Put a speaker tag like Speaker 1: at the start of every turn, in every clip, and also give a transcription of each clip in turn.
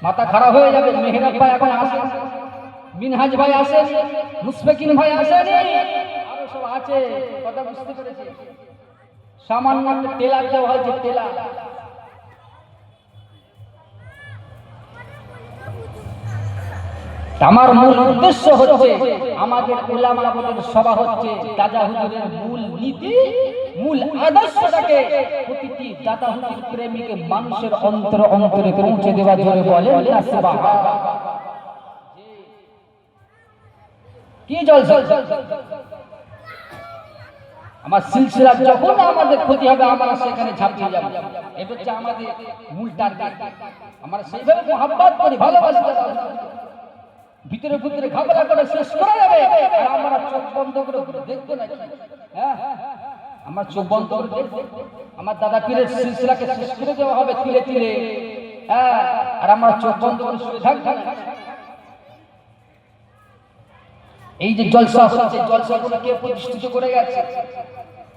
Speaker 1: মাথা খারাপ হয়ে যাবে। মেহরাব ভাই এখন আসে, মিনহাজ ভাই আসে, মুশফিকিন ভাই আসেনি, আরো সব আছে। কথা বুঝতে পেরেছে? সামান্য একটা টেলার দেওয়া হয়েছে, টেলার। আমার মূল উদ্দেশ্য হচ্ছে, আমাদের উলামা আমাদের সভা হচ্ছে দাদা হুজুরের মূল নীতি, মূল আদর্শটাকে প্রতিটি দাদা হুজুর প্রেমিকে মানুষের অন্তরে অন্তরে পৌঁছে দেওয়া। জোরে বলেন না সুবহানাল্লাহ। কি জলসা! আমার সিলসিলা যখন আমাদের ক্ষতি হবে, আমরা সেখানে ঝাঁপিয়ে যাব। এটা হচ্ছে আমাদের মূল টার্গেট। আমরা সেইভাবে মহব্বত করি, ভালোবাসি দাদা হুজুরকে। ভিতরে ভিতরে ঘাবলা করে শেষ করা যাবে, আর আমরা চোখ বন্ধ করে দেখবো না। হ্যাঁ, আমার চোখ বন্ধ করে দেখবো, আমার দাদা পীরের সিলসিলাকে শেষ করে দেওয়া হবে তিলে তিলে। হ্যাঁ, আর আমরা চোখ বন্ধ করে শুয়ে থাকবো না। এই যে জলসা হচ্ছে, জলসাগুলো কে প্রতিষ্ঠিত করে গেছে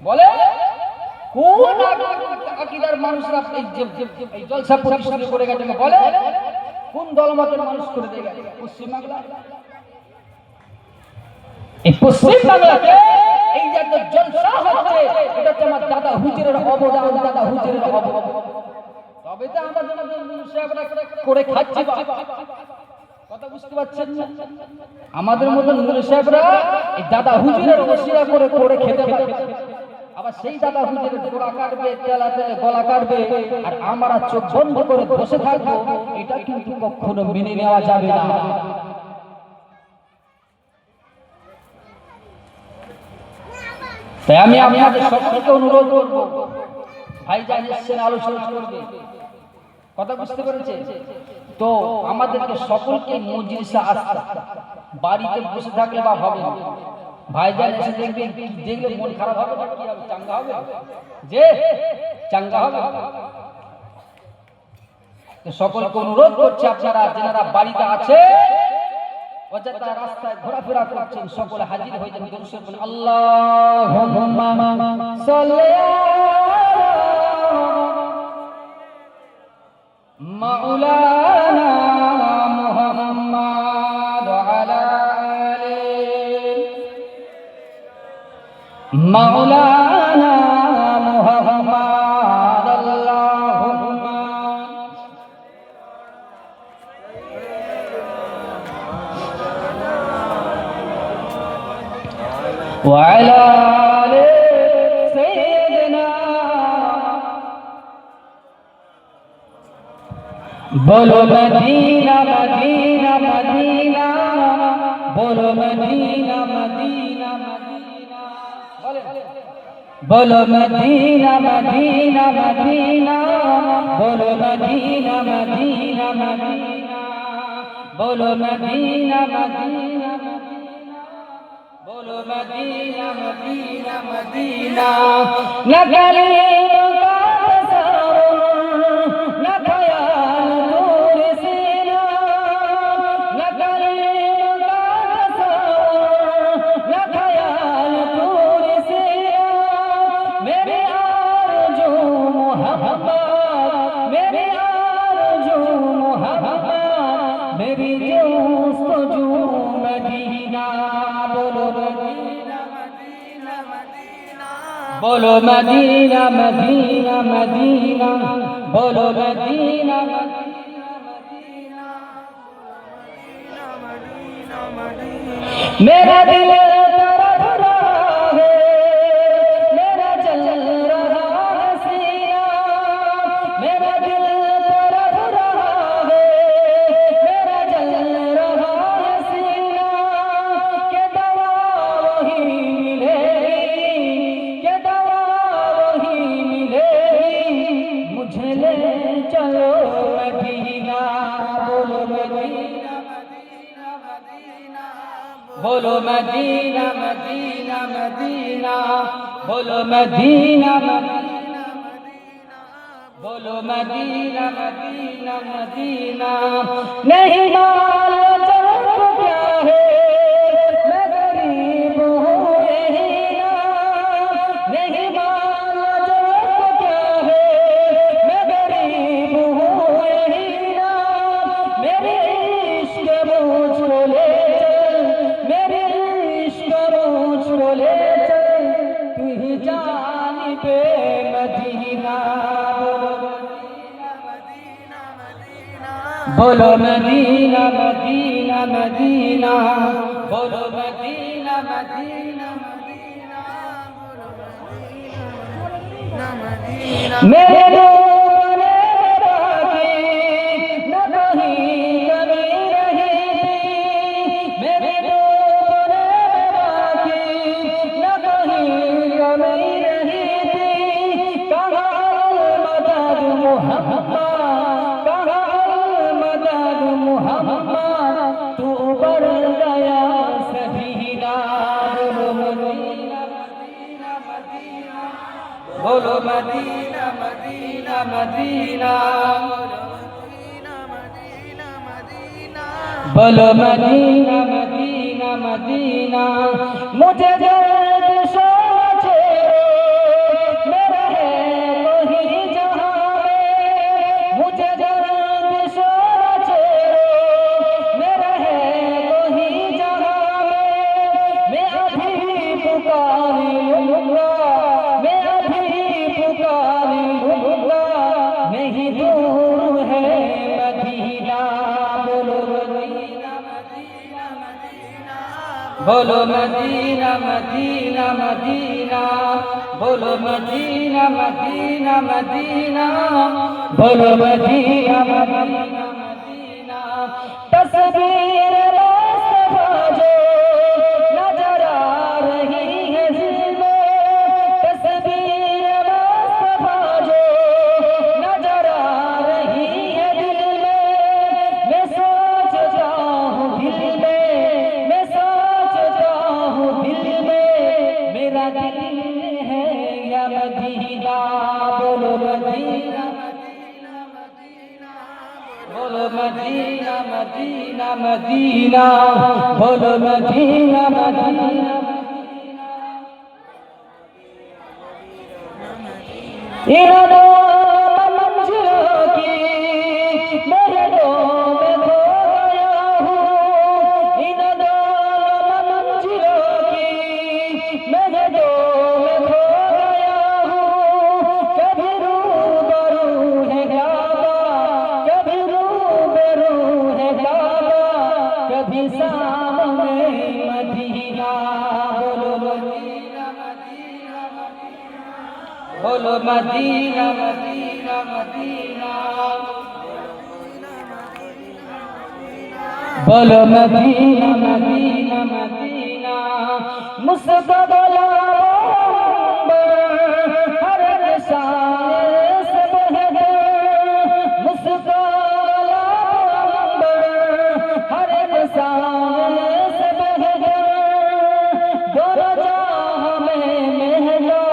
Speaker 1: বলে? কোন আকীদার মানুষরা এই জলসা প্রতিষ্ঠিত করে গেছে বলে? কোন দলমতের মানুষ করে দিয়ে গেছে? পশ্চিম বাংলা। এই পশ্চিম বাংলাতে এই যে জলসা হচ্ছে, এটা হচ্ছে আমার দাদা হুজুরের অবদান, দাদা হুজুরের অবদান। তবে তো আমাদের মুনশিরা করে খাচ্ছি। কথা বুঝতে পারছেন না? আমাদের মতন মুনশিরা এই দাদা হুজুরের ওসিলা করে করে খেতে পারে। আবার সেই দাদা হুজুরের গোড়া কাটবে, তেলাতে গলা কাটবে, আর আমরা চোখ বন্ধ করে বসে থাকবো। এটা কিন্তু কখনো মেনে নেওয়া যাবে না। তাই আমি আপনাদের সকলকে অনুরোধ করবো, ভাইজান এসেছেন, আলোচনা করবে। কথা বুঝতে পেরেছে তো? আমাদেরকে সকলকে মজলিসে আসতে, বাড়িতে বসে থাকলে বা হবে না। ভাইজান এসে দেখবেন, দেখলে মন খারাপ হবে না? কি হবে? চাঙ্গা হবে, যে চাঙ্গা হবে। তো সকলকে অনুরোধ করছি, আপনারা যারা বাড়িতে আছে, অযথা রাস্তায় ঘোরাফেরা করছেন, সকলে হাজির হয়ে যান। দরুদ শরীফ পড়ুন। আল্লাহুম্মা সাল্লি মাওলানা মুহাম্মদ আলা আলি মাওলানা মুহাম্মদ। আল্লাহুম্মা ওয়া আলা আলি সাইয়্যিদিনা। बोलो मदीना मदीना मदीना, बोलो मदीना मदीना मदीना, बोलो मदीना मदीना मदीना, बोलो मदीना मदीना मदीना, बोलो मदीना मदीना मदीना, बोलो मदीना मदीना मदीना। न कलीम का तसव्वुर, न ख्याल दूर सीना, न कलीम का तसव्वुर, न ख्याल दूर सीना। मेरी आरज़ू मोहब्बत, मेरी आरज़ू मोहब्बत, मेरी जुस्तजू मदीना। बोलो मदीना मदीना मदीना, बोलो मदीना मदीना मदीना, मेरा दिल तरफ रहा है, मेरा जल रहा है सीना, मेरा दिल तरफ रहा है, मेरा जल रहा है सीना। के दवा वही मिलेगी, के दवा वही मिलेगी, मुझे ले चलो मदीना। बोलो मदीना मदीना मदीना, बोलो मदीना मदीना मदीना, बोलो मदीना मदीना मदीना, बोलो मदीना मदीना मदीना। नहीं मालूम जब क्या है, मैं गरीब हूँ यही ना। नहीं मालूम जब क्या है, मैं गरीब बोलो मदीना मदीना मदीना बोलो मदीना मदीना मदीना बोलो मदीना मदीना मेरे बोलो मदीना मदीना मदीना बोलो मदीना मदीना मदीना मुझे दर्द सोचे मेरा है वही जहां में मुझे दर्द सोचे मेरा है वही जहां में मैं अभी पुकारी लूंगा मैं अभी पुकारी लूंगा नहीं दूर है मदीना बोलो मदीना मदीना मदीना बोलो मदीना मदीना मदीना बोलो मदीना मदीना मदीना तस्वीर मुस्तफा जो नजर आ रही है दिल में तस्वीर मुस्तफा जो नजर आ रही है दिल में मैं सोचता हूँ दिल में मेरा दिल है या मदीना बोलो मदीना बोलो मदीना मदीना मदीना बोलो मदीना मदीना इन दो मंजिलों की मेरे दो में खो गया हूँ इन दो मंजिलों की मेरे दो में खो गया हूँ कभी रूबरू है काबा कभी रूबरू है काबा कभी सामने मदीना बोलो मदीना मदीना मदीना बोलो मदीना मदीना मदीना मुझको बोला हर निशान से बहदे मुझको बोला हर निशान से बहदे दोनों जहां में महला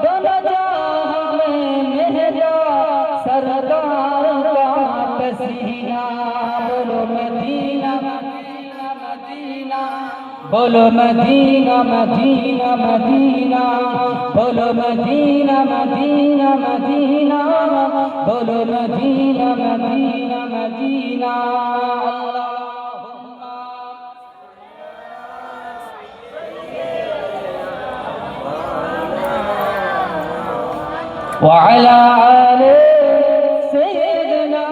Speaker 1: दोनों जहां में महला सरदार का पसीना बोलो मदीना मदीना मदीना बोलो मदीना मदीना मदीना बोलो मदीना मदीना मदीना बोलो मदीना मदीना मदीना وعلى آل سيدنا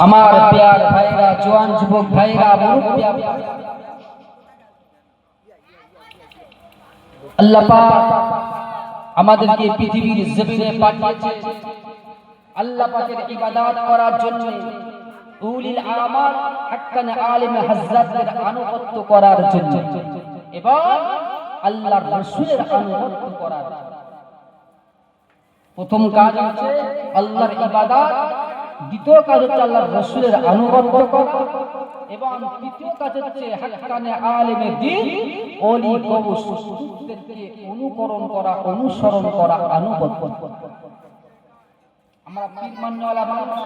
Speaker 1: আমার প্যার ভাইরা জওয়ান যুবক ভাইরা মুরব্বি আল্লাহ পাক আমাদেরকে পৃথিবীর জমিনে পাঠিয়েছে আল্লাহ পাকের ইবাদত করার জন্য উলিল আমাল হাক্কান আলিম হযরতদের আনুগত্য করার জন্য এবং আল্লাহর রাসূলের আনুগত্য করার জন্য প্রথম কাজ হচ্ছে আল্লাহর ইবাদত দ্বিতীয় কাজ হচ্ছে আল্লাহর রাসূলের আনুগত্য করা এবং তৃতীয় কাজ হচ্ছে হাক্কান আলিম দ্বীন ওলি গৌসদেরকে অনুকরণ করা অনুসরণ করা আনুগত্য করা আমরা পীর মানওয়ালা মানুষ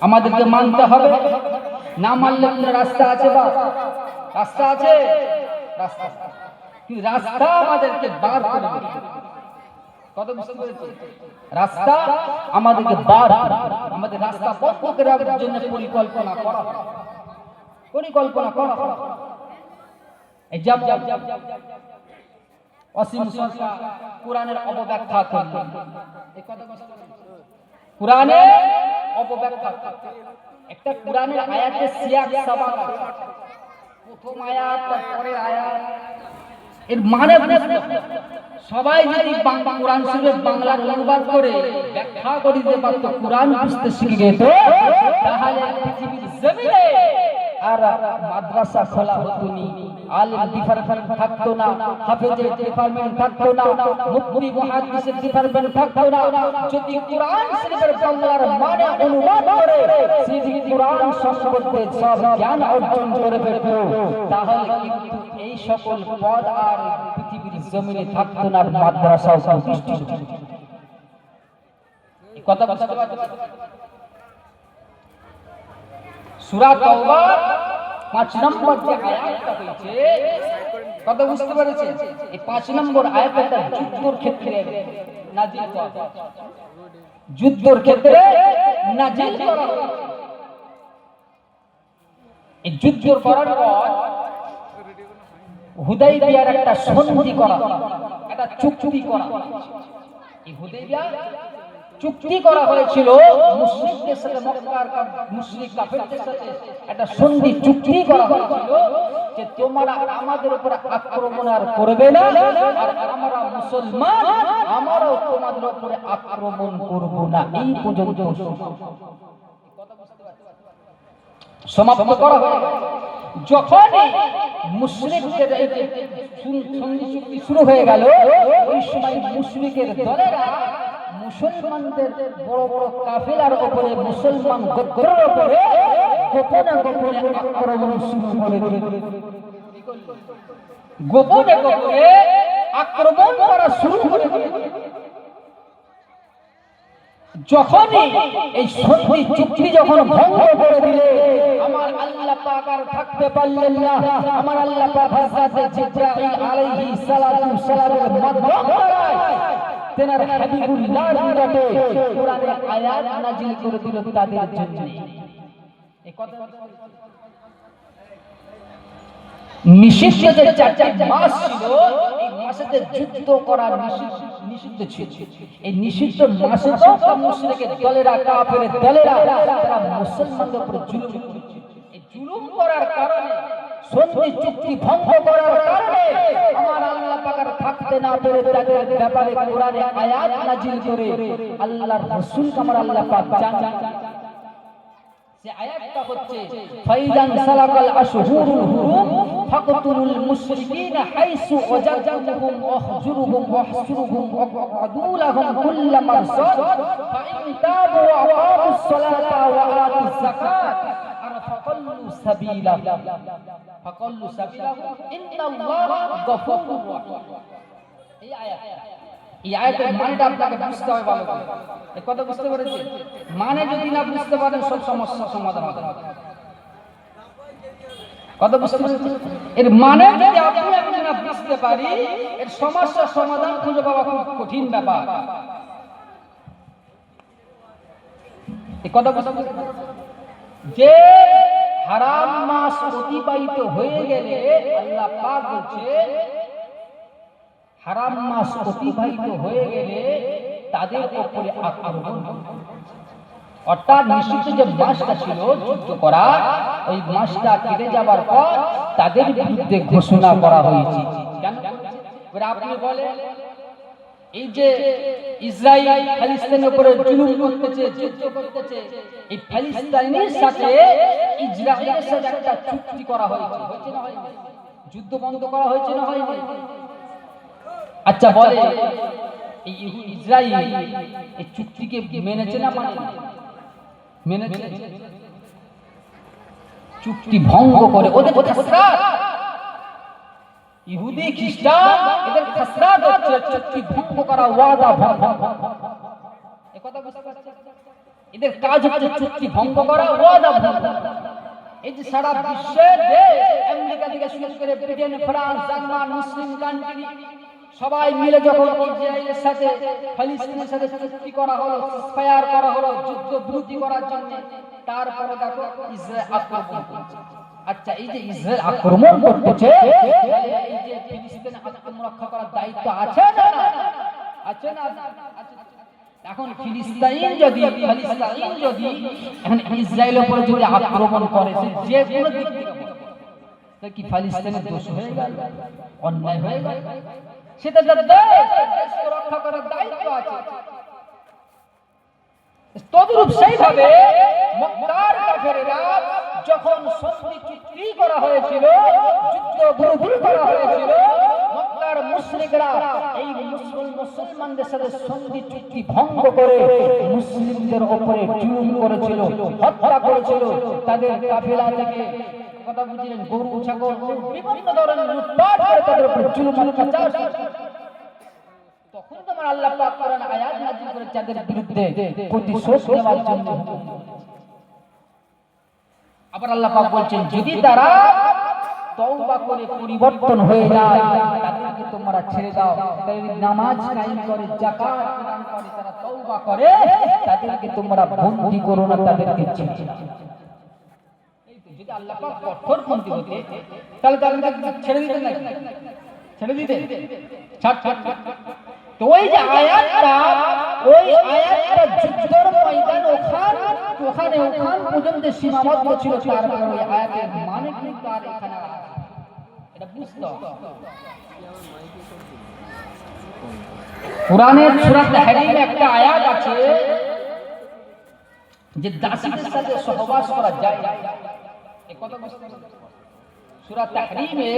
Speaker 1: আমাদেরকে মানতে হবে না মানলে কোনো রাস্তা আছে বা রাস্তা আছে রাস্তা কি রাস্তা আমাদেরকে বার করে দিবে কত বুঝতে পেরেছি রাস্তা আমাদেরকে বার আমাদের রাস্তা বন্ধ করার জন্য পরিকল্পনা করা এই যেমন অসীম সরকার কোরআনের অপব্যাখ্যা করলেন, কোরআনের অপব্যাখ্যা, একটা কোরআনের আয়াতে সিয়াক সাবাক আছে, প্রথম আয়াত পরের আয়াত, এর মানে সবাই যদি কোরআন শরীফের বাংলার অনুবাদ করে ব্যাখ্যা করে দিতে পারতো, কোরআন বুঝতে শিখে যেত, তাহলে পৃথিবীর জমিনে আর মাদ্রাসা খোলা হতো না, আলেম ডিপার্টমেন্ট থাকতো না, হাফেজের ডিপার্টমেন্ট থাকতো না, মুফতি মুহাদ্দিসের ডিপার্টমেন্ট থাকতো না। যদি কোরআন শরীফের বাংলার মানে অনুবাদ করে সেই কোরআন সম্পর্কে সব জ্ঞান অর্জন করে ফেলত, তাহলে কিন্তু এই সকল পদ আর পৃথিবীর জমিনে থাকতো না, মাদ্রাসাও প্রতিষ্ঠিত হতো। এই কথা বুঝতে পারছেন? সূরা তাওবার 5 নম্বর যে আয়াতটা হয়েছে, কথা বুঝতে পেরেছেন? এই 5 নম্বর আয়াতটা যুদ্ধের ক্ষেত্রে নাযিল করা, যুদ্ধের ক্ষেত্রে নাযিল করা। এই যুদ্ধ করার পর হুদাইবিয়ার একটা সন্ধি করা, একটা চুক্তি করা। এই হুদাইবিয়া চুক্তি করা হয়েছিল মুশরিকদের সাথে, মক্কার মুশরিক কাফেরদের সাথে একটা সন্ধি চুক্তি করা হয়েছিল যে তোমরা আমাদের উপর আক্রমণ আর করবে না, আর আমরা মুসলমান আমরাও তোমাদের উপরে আক্রমণ করব না। এই পর্যন্ত সমাপ্ত করা হয়। যখন মুশরিকদের সন্ধি চুক্তি শুরু হয়ে গেল, ওই সময় মুশরিকের দলেরা মুসলমানদের বড় বড় কাফেলার উপরে, মুসলমান গোত্রের উপরে গোপনে গোপনে আক্রমণ শুরু করে দিল। গোপনে গোপনে আক্রমণ করা শুরু করে দিল। যখনই এই সন্ধি চুক্তি যখন ভঙ্গ করে দিলে, আমার আল্লাহ পাক আর থাকতে পারলেন না। আমার আল্লাহ পাক হযরত জিবরাইল আলাইহিস সালাতু সালামের মাধ্যমে তেনার হাবিবুল্লাহর নিকটে কোরআনের আয়াত নাযিল করে দিল তাদের জন্য। এই কথা নিষিদ্ধ যে 4টি মাস ছিল, এই মাসেতে যুদ্ধ করা নিষিদ্ধ ছিল। এই নিষিদ্ধ মাসে তো মুশরিকের দলেরা, কাফেরের দলেরা তারা মুসলমানদের উপর জুলুম করেছে। এই জুলুম করার কারণে, সন্ধি চুক্তি ভঙ্গ করার কারণে আমার আল্লাহ পাক আর থাকতে না পেরে তাদের ব্যাপারে কোরআনে আয়াত নাযিল করে আল্লাহর রাসূলকে আমার আল্লাহ পাক জানান। সে আয়াতটা হচ্ছে ফাইদান সালাকাল আশহুরুল হুরুম ফাকতুলুল মুশরিকিনা হাইসু ওয়াজাদতুহুম ওয়াহজুরুহুম ওয়াহসুরুহুম ওয়াকউদু লাহুম কুল্লা মারসাদ ফাইন তাবু ওয়া আকামুস সালাতা ওয়া আতুজ যাকাত ফাকাল্লু সাবিলা ইন্নাল্লাহা গফুরুর রাহিম। এই আয়াতের মানেটা আপনাকে বুঝতে হবে ভালো করে। এই কথা বুঝতে পেরেছেন? মানে যদি না বুঝতে পারেন, সব সমস্যা সমাধান হবে। কথা বুঝতে পেরেছেন? এর মানে যদি আপনি না বুঝতে পারি, এর সমস্যার সমাধান খুঁজে পাওয়া খুব কঠিন ব্যাপার। এই কথা বুঝতে পেরেছেন? যে হারাম মাস অতিবাহিত হয়ে গেলে আল্লাহ পাক বলছে, হারাম মাস অতিবাহিত হয়ে গেলে তাদের উপরে আক্রমণ, অর্থাৎ নিষিদ্ধ যে মাসটা ছিল যুদ্ধ করা, ওই মাসটা কেটে যাবার পর তাদের বিরুদ্ধে ঘোষণা করা হয়েছে। কেন? আপনি বলেন, এই যে ইসরায়েল ফিলিস্তিনের উপরে জুলুম করতেছে, যুদ্ধ করতেছে, এই ফিলিস্তিনের সাথে ইসরায়েলের সাথে একটা চুক্তি করা হয়েছে, হয়েছে না হয়নি? যুদ্ধ বন্ধ করা হয়েছে না হয়নি? আচ্ছা বলে, এই ইসরায়েল এই চুক্তিকে মেনেছে না মানে মেনেছে? চুক্তি ভঙ্গ করে ওদের খাসরাত, ইহুদি খ্রিস্টান এদের খাসরাত হচ্ছে চুক্তি ভঙ্গ করা, ওয়াদা ভঙ্গ। এই কথা বুঝতে পারছেন? এদের কাজ হচ্ছে চুক্তি ভঙ্গ করা, ওয়াদা ভঙ্গ। এই যে সারা বিশ্বের দেশ, আমেরিকা থেকে শুরু করে ব্রিটেন, ফ্রান্স, জার্মান, মুসলিম কান্ট্রি সবাই মিলে যখন ইসরায়েলের সাথে ফিলিস্তিনের সাথে চুক্তি করা হলো, ফায়ার করা হলো যুদ্ধ বিরতি করার জন্য, তারপরে দেখো ইসরায়েল আক্রমণ করছে। আর আচ্ছা এই যে ইসরায়েল আক্রমণ করতেছে, এই যে ফিলিস্তিনে আত্মরক্ষা করার দায়িত্ব আছে না? আছে না? এখন ফিলিস্তিন যদি এখন ইসরায়েলের উপর যদি আক্রমণ করে, যে কোনো দিক থেকে কি ফিলিস্তিনের দোষ হয়ে গেল, অন্যায় হয়ে গেল? সেটা দেশকে রক্ষা করার দায়িত্ব আছে। তদ্রূপ সেইভাবে মক্কার কাফেরেরা যখন সন্ধি চুক্তি করা হয়েছিল, যুদ্ধ বিরতি করা হয়েছিল, মক্কার মুশরিকরা এই মুসলমানদের সাথে সন্ধি চুক্তি ভঙ্গ করে মুসলিমদের উপরে জুলুম করেছিল, হত্যা করেছিল। তাদের কাফেলা থেকে কথা বুঝলেন, গরু ছাগল বিভিন্ন ধরনের লুটপাট করে তাদের উপরে জুলুম অত্যাচার। তখন তোমার আল্লাহ পাক কোরআন আয়াত নাযিল করে তাদের বিরুদ্ধে প্রতিশোধ নেওয়ার জন্য। আবার আল্লাহ পাক বলছেন, যদি তারা তওবা করে পরিবর্তন হয়ে যায় তাদেরকে তোমরা ছেড়ে দাও। তারা যদি নামাজ কায়েম করে, যাকাত প্রদান করে, তারা তওবা করে, তাদেরকে তোমরা বন্দী করো না, তাদেরকে ছেড়ে দাও। যদি আল্লাহ পাক কঠোরপন্থী হতে তাহলে তাদেরকে ছেড়ে দিতেন নাকি? ছেড়ে দিতেন? তো ওই যে আয়াতটা, ওই আয়াতটা যুদ্ধের ময়দান ওখানে পর্যন্ত সীমাবদ্ধ ছিল। তারপরে ওই আয়াতের মানে কিন্তু আর এখানে এটা বুঝতে হবে। কোরআনের সূরা তাহরীমে একটা আয়াত আছে যে দাসীদের সাথে সহবাস করা যায়। এই কথা বুঝতে হবে। সূরা তাহরীমে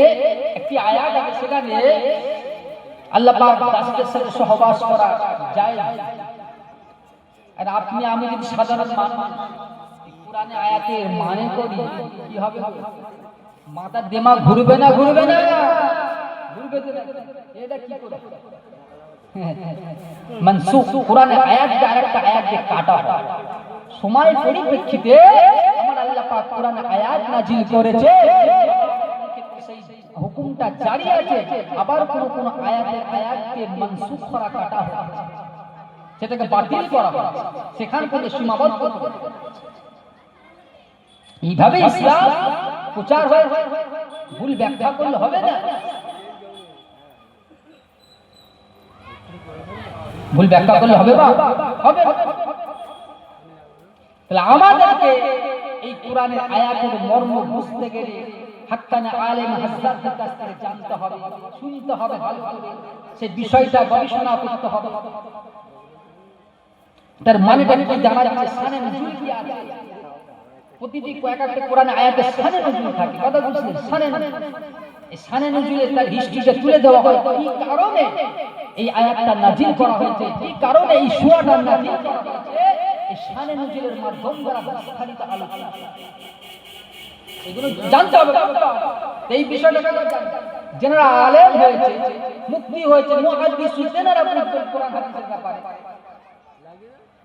Speaker 1: একটি আয়াত আছে, সেখানে আল্লাহ পাক দাসীদের সাথে সহবাস করা যায়। আর আপনি আমি যদি সাধারণ মানুষ কোরআনে আয়াতের মানে করি, কি হবে? মাথার দিমাগ ঘুরবে না? ঘুরবে না? ঘুরবে না। এটা কি করে মানসুখ? কোরআনে আয়াত দিয়ে আরেকটা আয়াত দিয়ে কাটা হয়। সময় পরিপ্রেক্ষিতে আমার আল্লাহ পাক কোরআনে আয়াত নাযিল করেছে, হুকুমটা জারি আছে। আবার কোন আয়াতকে মানসুখ করা, কাটা হয়, সেটাকে বাতিল করা হয়, সেখান থেকে সীমাবদ্ধ করা। এইভাবে ইসলাম প্রচার হয়। ভুল ব্যাখ্যা করলে হবে না। ভুল ব্যাখ্যা করলে হবে বা হবে। তাহলে আমাদেরকে এই কোরআনের আয়াতের মর্ম বুঝতে গেলে হাক্কানে আলেম হাজ্জাজদের কাছ থেকে জানতে হবে, শুনতে হবে, ভালো করে সেই বিষয়টা গবেষণা করতে হবে। তার মানেটা কি জানা যাচ্ছে, শানে নুজুল কি আছে। প্রতিটি কয়েকটা কোরআনে আয়াতে শানে নুজুল থাকে। কথা বুঝলেন? শানে নুজুল, এই শানে নুজুলের তার হিস্ট্রিটা তুলে দেওয়া হয়। কি কারণে এই আয়াতটা নাযিল করা হয়েছে, কি কারণে এই সূরাটা নাযিল করা হয়েছে, এই শানে নুজুলের মাধ্যমে দ্বারা বিস্তারিত আলোচনা এগুলো জানতে হবে। এই বিষয়টা যারা আলেম হয়েছে, মুফতি হয়েছে, মুহাদ্দিস হয়েছে, যারা বুঝবেন কোরআন হাদিসের ব্যাপারে।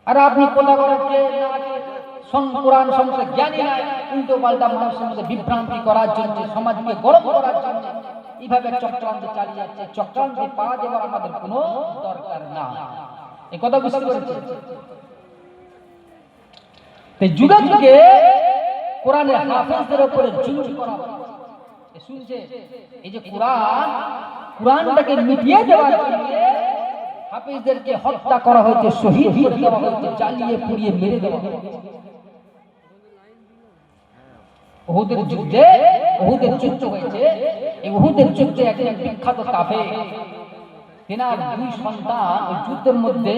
Speaker 1: আর আপনি কোলাগরকে কোরআন সম্পর্কে জ্ঞানী নাই, উল্টো পাল্টা মানুষের মধ্যে বিভ্রান্তি করার জন্য, সমাজকে গরম করার জন্য এইভাবে চক্রান্ত চালিয়ে যাচ্ছে। চক্রান্তে পা দেওয়ার আমাদের কোনো দরকার না। এই কথা বুঝতে পেরেছি? তাই যুগে যুগে কোরআনের হাফেজদের উপরে জুলুম করা শুনছে। এই যে কোরআনটাকে মিটিয়ে দেওয়ার জন্য হাফেজদেরকে হত্যা করা হয়েছে, শহীদ করে দেওয়া হয়েছে, জ্বালিয়ে পুড়িয়ে মেরে দেওয়া হয়েছে। উহুদের যুদ্ধ হয়েছে। এই উহুদের যুদ্ধে একজন বিখ্যাত কাফের, তেনার দুই সন্তান ওই যুদ্ধের মধ্যে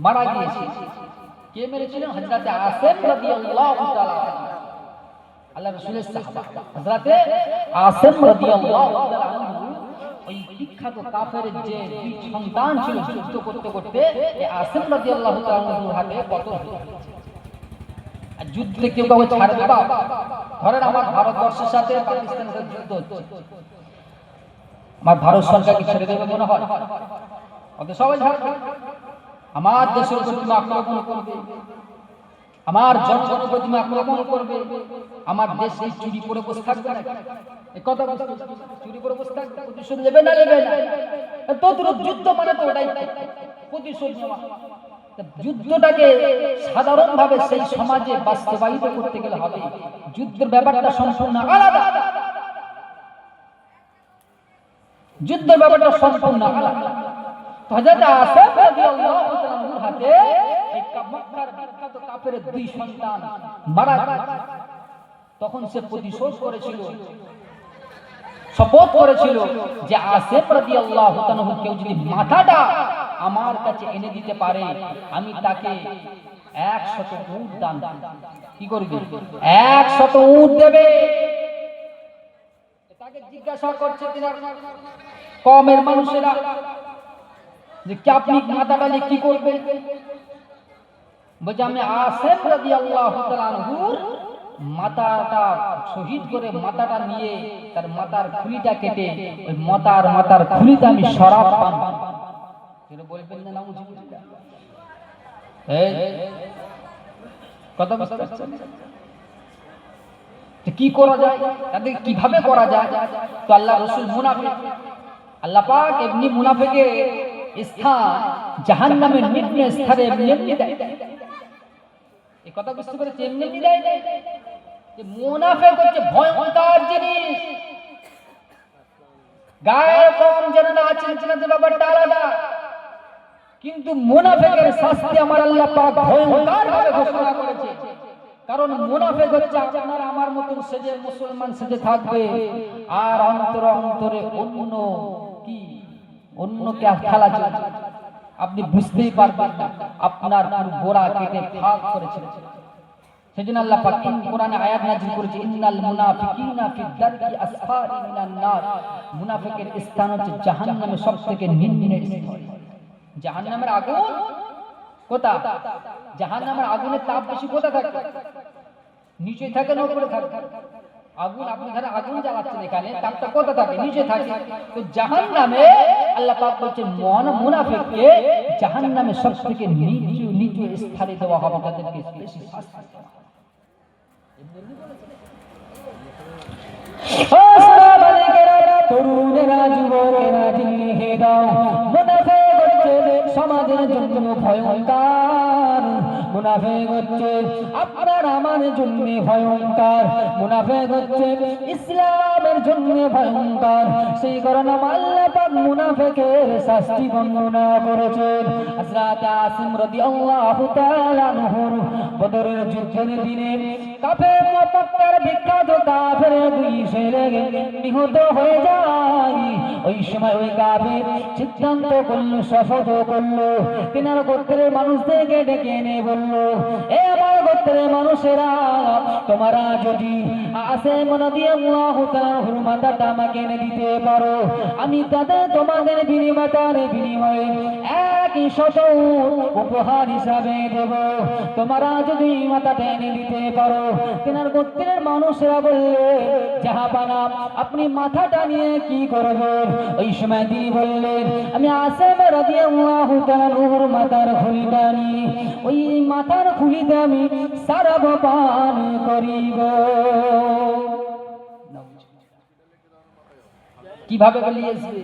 Speaker 1: মারা গিয়েছে। কে মেরেছিলেন? হযরত আসিম রাদিয়াল্লাহু তাআলা, আল্লাহর রাসূলের সাহাবা হযরত আসিম রাদিয়াল্লাহু তাআলা ওই বিখ্যাত কাফেরের যে দুই সন্তান ছিল, যুদ্ধ করতে করতে এই আসিম রাদিয়াল্লাহু তাআলার হাতে পতন হয়েছে। আর যুদ্ধে কেউ কাউকে ছাড়বে না। ধরেন আমার ভারতবর্ষের সাথে পাকিস্তানের সাথে যুদ্ধ হচ্ছে, আমার ভারত সরকার কি ছেড়ে দেবে মনে হয়? ওদের সবাই ছাড়বে। আমার দেশের উপর তুমি আক্রমণ করবে, আমার জনগণের উপর তুমি আক্রমণ করবে, আমার দেশে চুরি করে বসে থাকবে না। এই কথা চুরি করে বসে থাকবে, প্রতিশোধ নেবে না? নেবে না। তো যুদ্ধ মানে তো ওটাই, প্রতিশোধ নেওয়া। যুদ্ধটাকে সাধারণভাবে সেই সমাজে বাস্তবায়িত করতে গেলে হবে যুদ্ধের ব্যাপারটা সম্পূর্ণ আলাদা। যুদ্ধের ব্যাপারটা সম্পূর্ণ আলাদা। তো হযরত আসিফ রাদিয়াল্লাহু তাআলার হাতে এই মক্কার বিখ্যাত কাফেরের দুই সন্তান মারা গেছে। তখন সে প্রতিশোধ করেছিল, শপথ করেছিল যে আসিফ রাদিয়াল্লাহু তাআলা কেউ যদি মাথাটা আমার কাছে এনে দিতে পারে আমি তাকে 100 উট দান করব। কি করবে? 100 উট দেবে। তাকে জিজ্ঞাসা করছে তিনার কওমের মানুষেরা যে কি আপনি মাথাটা নিয়ে কি করবেন? বলে আমি আসিফ রাদিয়াল্লাহু তাআলা আনহুর মাথাটা শহীদ করে মাথাটা নিয়ে তার মাথার খুলিটা কেটে ওই মাথার খুলিতে আমি শরাব পান কেন বলবেন না নাউজুবিল্লাহ। এই কথা বুঝতে পারছেন? কি করা যায়, তাদের কিভাবে করা যায়? তো আল্লাহ রাসূল মুনাফিক, আল্লাহ পাক এমনি মুনাফিকের স্থান জাহান্নামের নিম্ন স্তরে এমনি দেয়। এই কথা বুঝতে পেরেছেন? এমনি দেয় যে মুনাফিক হচ্ছে ভয়ঙ্কর জিনিস। গায়ের কম যেন না আছেন চিনাতে ব্যাপারটা আলাদা, কিন্তু মুনাফিকের শাস্তি আমার আল্লাহ পাক ভয়ঙ্কর ভাবে ঘোষণা করেছে। কারণ মুনাফিক হচ্ছে আপনার আমার মতন সেজে মুসলমান সেজে থাকবে আর অন্তরে অন্যকে খেলা চলছে, আপনি বুঝতেই পারবেন না, আপনার গোড়া কেটে ভাগ করেছে। সেজন্য আল্লাহ পাক কোরআনে আয়াত নাযিল করেছে ইন্নাল মুনাফিকিনা ফি দারকি আসফারি মিনান নার। মুনাফিকের স্থান হচ্ছে জাহান্নামের সবথেকে নিম্ন স্তর। জাহান্নামের আগুন কোথা? জাহান্নামের আগুনের তাপ বেশি কোথা থাকে? নিচে থাকে না উপরে থাকে? আগুন আপনি ধরে আগুন জ্বালাচ্ছেন, এখানে তাপটা কোথা থাকে? নিচে থাকে। তো জাহান্নামে আল্লাহ পাক বলেছেন মুনাফিককে জাহান্নামের সবথেকে নিচু স্থানে দেওয়া হবে, তাদেরকে বেশি শাস্তি দেওয়া হবে। তরুণেরা যুবকেরা জিহে দাও, মুনাফিক হচ্ছে সমাজের জন্য ভয়ঙ্কর। মুনাফিক হচ্ছে আপনার আমার জন্য ভয়ঙ্কর। মুনাফিক হচ্ছে ইসলামের জন্য ভয়ঙ্কর। সেই কারণে আল্লাহ পাক মুনাফিকের শাস্তি বর্ণনা করেছেন। হযরত আসিম রাদিয়াল্লাহু তাআলা আনহু বদরের যুদ্ধের দিনে কাফের মক্কার বিখ্যাত কাফের দুই ছেলে নিহত হয়ে যায়। ওই সময় ওই কাফের সিদ্ধান্ত করলো, শপথ করলো, তিনার গোত্রের মানুষদেরকে ডেকে এনে বললো, এ আমার গোত্রের মানুষেরা, তোমরা যদি আসিম রাদিয়াল্লাহু তাআলার মাথাটা আমাকে এনে দিতে পারো, আমি তোমাদের বিনিময়ে 100 উপহার হিসাবে দেব। তোমরা যদি মাথাটা এনে দিতে পারো। তিনার গোত্রের মানুষেরা বললে, জাহাপানা আপনি মাথাটা নিয়ে কি করবেন? ওই সময় তিনি বললেন, আমি আসিম রাদিয়াল্লাহু তাআলার মাথার খুলিটা নিয়ে ওই মাথার খুলিতে আমি শরাব পান করিব। কিভাবে বলিয়েছে?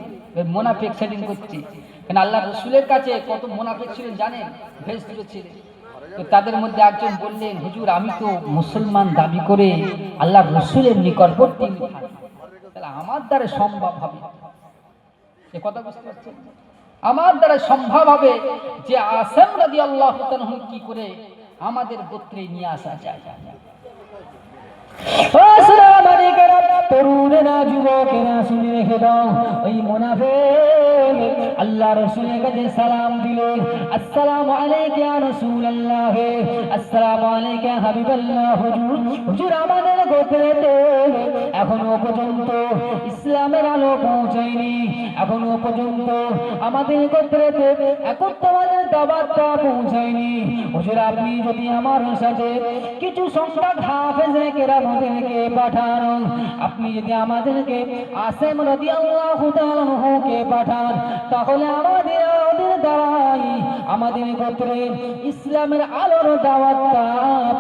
Speaker 1: মুনাফিক সেটিং করছে। কারণ আল্লাহ রাসূলের কাছে কত মুনাফিক ছিলেন জানেন? ভেস তুলেছিলেন। তো তাদের মধ্যে একজন বললেন, হুজুর আমি তো মুসলমান দাবি করে আল্লাহ রাসূলের নিকটবর্তী, তাহলে আমার দ্বারা সম্ভব হবে? এ কথা বুঝতে পারছেন? আমার দ্বারা সম্ভব হবে যে আসিম রাদিয়াল্লাহু তাআলা কি করে আমাদের গোত্রে নিয়ে আসা যায়। আসসালামু আলাইকুম তরুণেরা যুবকেরা শুনে রেখে দাও, ওই মুনাফিক আল্লাহ রাসূলের কাছে সালাম দিল, আসসালামু আলাইকা ইয়া রাসূলুল্লাহ, আসসালামু আলাইকা ইয়া হাবিবাল্লাহ। হুজুর আমাদের গোত্রেতে এখনো পর্যন্ত ইসলামের আলো পৌঁছায়নি, এখনো পর্যন্ত আমাদের গোত্রেতে একত্ববাদের দাওয়াতটা পৌঁছায়নি। হুজুর আপনি যদি আমার সাথে কিছু সংখ্যক হাফেজে কেরামদেরকে পাঠান, আপনি যদি আমাদেরকে আসিম রাদিয়াল্লাহু তাআলা কে পাঠান, তাহলে আমাদের দ্বারাই আমাদের গোত্রে ইসলামের আলোর দাওয়াতটা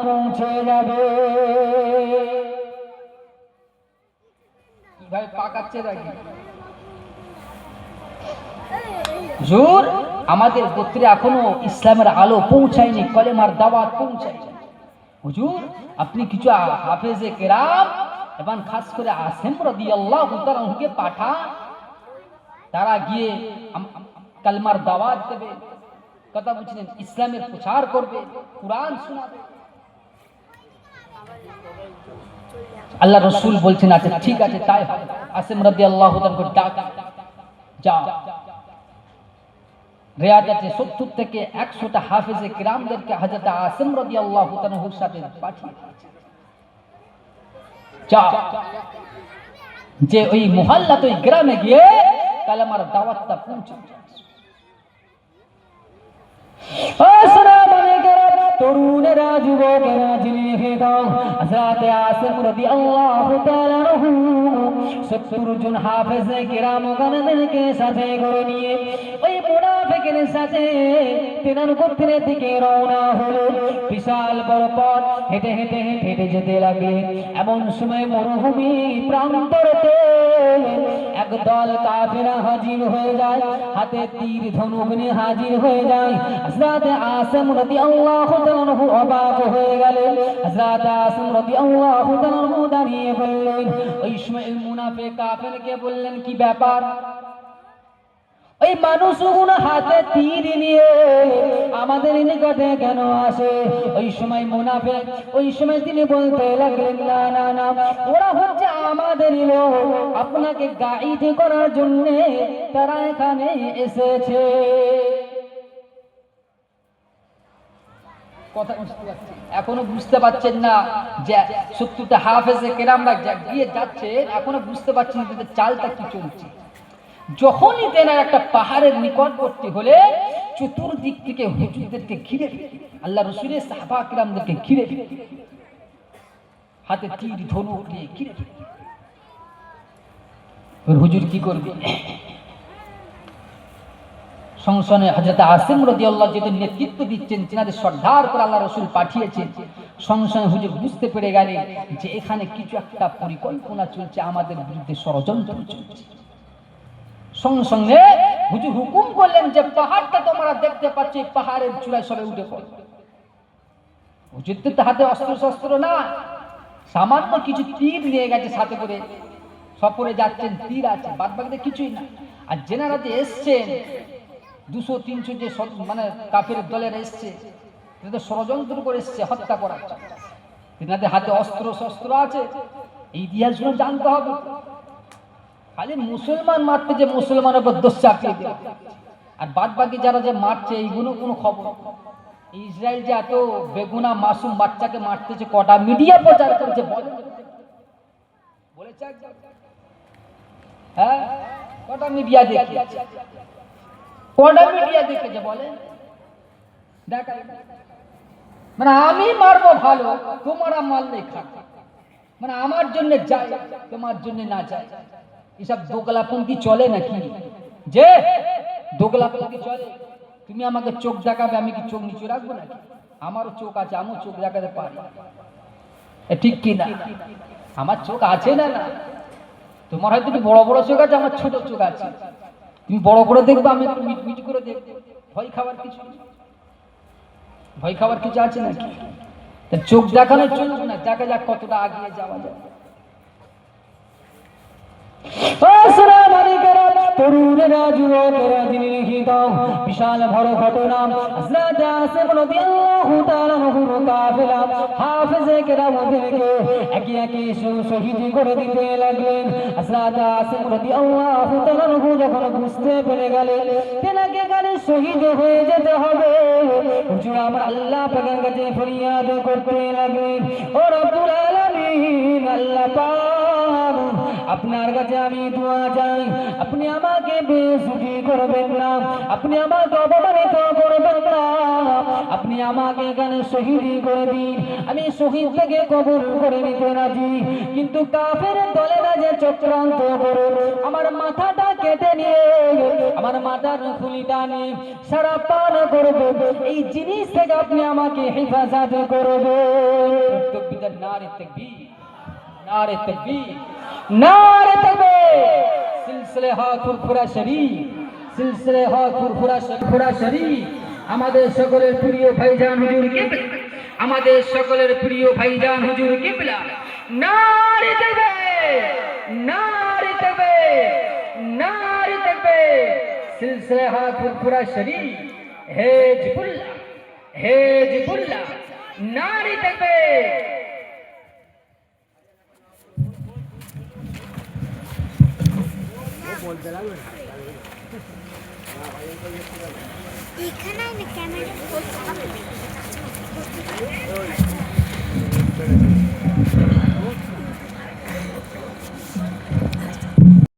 Speaker 1: পৌঁছে যাবে। কিভাবে পাকাচ্ছে দেখি হুজুর। আমাদের গোত্রে এখনো ইসলামের আলো পৌঁছায়নি, কলেমার দাওয়াত পৌঁছায়নি। হুজুর আপনি কিছু হাফেজে কেরাম এবং খাস করে আসেম রাদিয়াল্লাহু তাআলা আনহুকে পাঠান, তারা গিয়ে কালেমার দাওয়াত দেবে, কথা বুঝলেন, ইসলামের প্রচার করবে, কুরআন শোনাবে। আল্লাহ রাসূল বলছেন আচ্ছা ঠিক আছে তাই হবে। আসেম রাদিয়াল্লাহু তাআলা কে ডাক, যা। রিয়াদ আছে 70 থেকে 100টা হাফেজে কিরামদেরকে হযরত আসেম রাদিয়াল্লাহু তাআলা এর সাথে পাঠিয়ে যা, যে ওই মহল্লা ওই গ্রামে গিয়ে কালেমার দাওয়াতটা পৌঁছে। আসসালামু আলাইকুম তরুণেরা, যুবকেরা, জেনে রেখে দাও, হযরত আসেম রাদিয়াল্লাহু তাআলা আনহু 70 জন হাফেজে কিরাম ওখানেদেরকে সাথে করে নিয়ে ওই মুনাফিকের সাথে তিনার গোত্রের দিকে রওনা হলো। বিশাল বড় পথ হেঁটে হেঁটে হেঁটে যেতে লাগলেন। এমন সময় মরুভূমি প্রান্তরে একদল কাফেরা হাজির হয়ে যায়, হাতে তীর ধনুক নিয়ে হাজির হয়ে যায়। হযরত আসেম রাদিয়াল্লাহু তাআলা আনহু অবাক হয়ে গেলেন। হযরত আসেম রাদিয়াল্লাহু তাআলা আনহু দাঁড়িয়ে বললেন, ওই সময় মুনাফিক কাফেরকে বললেন, কি ব্যাপার? ওই মানুষগুলো হাতে তীর নিয়ে আমাদের নিকটে কেন আসে? ওই সময় মুনাফিক, ওই সময় তিনি বলতে লাগলেন, না না না, ওরা হচ্ছে আমাদের লোক, আপনাকে গাইড করার জন্য তারা এখানে এসেছে। কথা বুঝতে পারছেন? এখনো বুঝতে পারছেন না যে 70টা হাফেজে কেরামরা গিয়ে যাচ্ছে, এখনো বুঝতে পারছেন যে চালটা কি চলছে। যখনই তেনার একটা পাহাড়ের নিকটবর্তী হলে চতুর্দিক থেকে হুজুরদেরকে ঘিরে, আল্লাহ রাসূলের সাহাবা কিরামদেরকে ঘিরে, হাতে তীর ধনুক নিয়ে ঘিরে। হুজুর কি করবে? সংসনে হযরত আসেম রাদিয়াল্লাহু যেহেতু নেতৃত্ব দিচ্ছেন, তিনাদের সর্দার করে আল্লাহ রাসূল পাঠিয়েছেন, সংসনে হুজুর বুঝতে পেরে গেলেন যে এখানে কিছু একটা পরিকল্পনা চলছে, আমাদের বিরুদ্ধে ষড়যন্ত্র চলছে। সঙ্গে সঙ্গে হুজুর হুকুম করলেন যে পাহাড়টা তোমরা দেখতে পাচ্ছ, পাহাড়ের চূড়ায় সবাই উঠে পড়ো। হুজুরদের হাতে অস্ত্র শস্ত্র না, সামান্য কিছু তীর নিয়ে গেছে সাথে করে, সফরে যাচ্ছেন, তীর আছে, বাদ বাকিতে কিছুই না। আর জেনারা যে এসছেন 200-300 যে মানে কাফের দলের এসছে, এটা ষড়যন্ত্র করে এসছে হত্যা করার জন্য। তিনাদের হাতে অস্ত্র শস্ত্র আছে, এই ইতিহাসগুলো জানতে হবে। খালি মুসলমান মারতে যে মুসলমানের উপর দোষ চাপিয়ে দেয়, আর বাদ বাকি যারা যে মারছে এইগুলো কোনো খবর। ইসরায়েল যে এত বেগুনা মাসুম বাচ্চাকে মারতেছে, কটা মিডিয়া প্রচার করেছে বলেছে? হ্যাঁ, কটা মিডিয়া দেখিয়েছে, কটা মিডিয়া দেখেছে বলে? দেখা মানে আমি মারবো ভালো, তোমরা মারলে খারাপ, মানে আমার জন্য যায়, তোমার জন্য না যায়। এসব দোগলাপন্থী চলে নাকি? যে দোগলাপন্থী চলে, তুমি আমাকে চোখ দেখাবে, আমি কি চোখ নিচু রাখবো নাকি? আমারও চোখ আছে, আমিও চোখ দেখাতে পারি, ঠিক কি না? আমার চোখ আছে না? না, তোমার হয়তো বড় বড় চোখ আছে, আমার ছোট চোখ আছে। তুমি বড় করে দেখবে, আমি একটু মিট করে দেখবো। ভয় খাবার কিছু, ভয় খাবার কিছু আছে নাকি? চোখ দেখানো চলবে না, দেখা যাক কতটা আগিয়ে যাওয়া যায়। আসসালামু আলাইকুম তরুণেরা, যুবকেরা, জেনে রেখে দাও, বিশাল বড় ঘটনা। হযরত আসেম রাদিয়াল্লাহু তাআলা আনহুর কাফেলা হাফেজে কেরামদেরকে একে একে শহীদ করে দিতে লাগলেন। হযরত আসেম রাদিয়াল্লাহু তাআলা আনহু যখন বুঝতে পেরে গেলেন তেনাকে এখানে শহীদ হয়ে যেতে হবে, হুজুর আমার আল্লাহ পাকের কাছে ফরিয়াদ করতে লাগলেন, ও রব্বুল আলামিন, আল্লাহ পাক আপনার কাছে আমি দোয়া চাই, আপনি আমাকে বেইজ্জতি করবেন না, আপনি আমাকে অপমানিত করবেন না, আপনি আমাকে এখানে শহীদ করে দিন, আমি শহীদ থেকে কবুল করে নিতে রাজি। কিন্তু কাফের দলেরা যে চক্রান্ত করে আমার মাথাটা কেটে নিয়ে, আমার মাথার খুলিটা নিয়ে সারা পান করবে, এই জিনিস থেকে আপনি আমাকে হেফাজত করবেন। তাকবীর, নারে তাকবীর, নারে তাকবীর, নারে তাকবীর। সিলসিলে হাতুল ফুরা শরীফ, সিলসিলে হক ফুরফুরা শরীফ আমাদের সকলের প্রিয় ভাইজান হুজুর কিবলা, আমাদের সকলের প্রিয় ভাইজান হুজুর কিবলা নারে তাকবীর, নারে তাকবীর, নারে তাকবীর। সিলসিলে হক ফুরফুরা শরীফ হিজবুল্লাহ, হিজবুল্লাহ, নারে তাকবীর।
Speaker 2: এখানে না ক্যামেরা